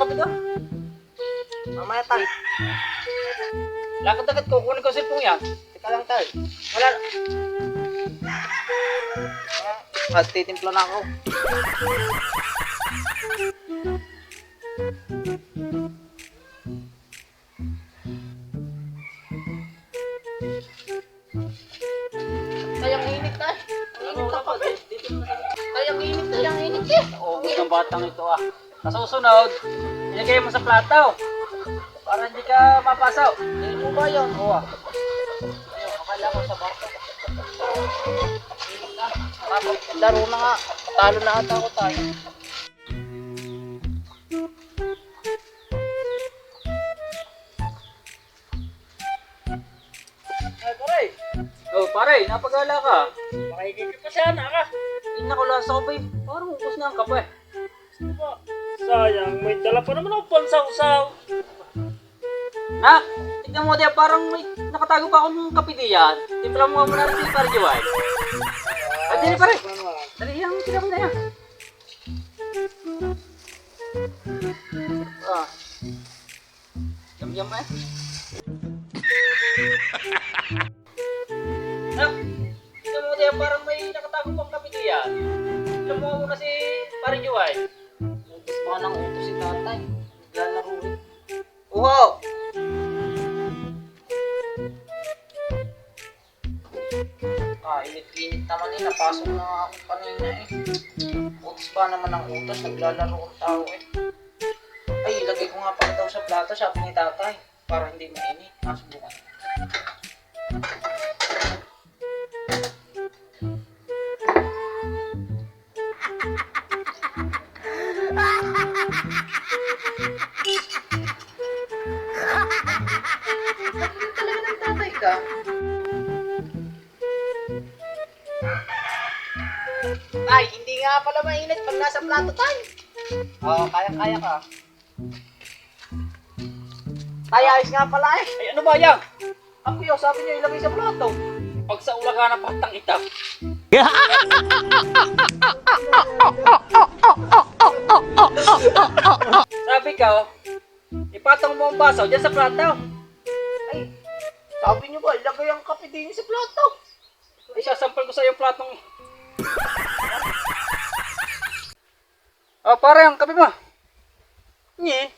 yung kape doon. Mamaya tay. Lakad-lakad ko, kunin ko yung cellphone yan. Teka lang tay. Wala. At titimpla na ako. Tayang init tay. Init na pa. Tayang init eh. Naubos ng batang ito ah. Sa susunod, ilagay mo sa plato. Para hindi ka mapasaw. Hindi mo ba yun? Oo ah. Ayun, akala ko sa bata. Tapos, laro na nga. Talo na ata ako tayo. Ay pare. Oh pare, napagala ka. Makikita pa siya na ka. Nakulasa ko ba eh. Parang upos na ang kape. Sayang, may dala pa naman ako pansaw-saw. Ha? Tignan mo diyan, parang may nakatago pa akong kape diyan. Timpla mo muna rin yung parjo ay. Ay, dili pare. Dali yan, tignan mo na yan. Ah. Yum-yum eh. Ha? Tignan mo diyan, parang may nakatago pang kape diyan. Tignan mo muna si parjo ay. Ubus ba ng utos si tatay? Naglalaro eh. Uho! Init-init naman eh. Napasok na ako kanina eh. Utos ba naman ang utos? Naglalaro ang tao eh. Ay, ilagay ko nga pala daw sa plato, sabi ni tatay. Para hindi mainit. Masubukan. Talaga ng tatay ka? Tay, hindi nga pala mainit pag nasa plato tayo. Oo, kaya-kaya ka. Tay, ayos nga pala eh. Ay, ano ba yan? Akuyo, sabi niyo ilagay sa plato. Pag sa ulaga ng patang itak. Sabi ka, ipatong mo ang baso dyan sa plato. Ay, sabi niyo ba, ilagay ang kape din sa plato. Ay, sasampal ko sa yung platong. Oh, pare, ang kape mo. Nye,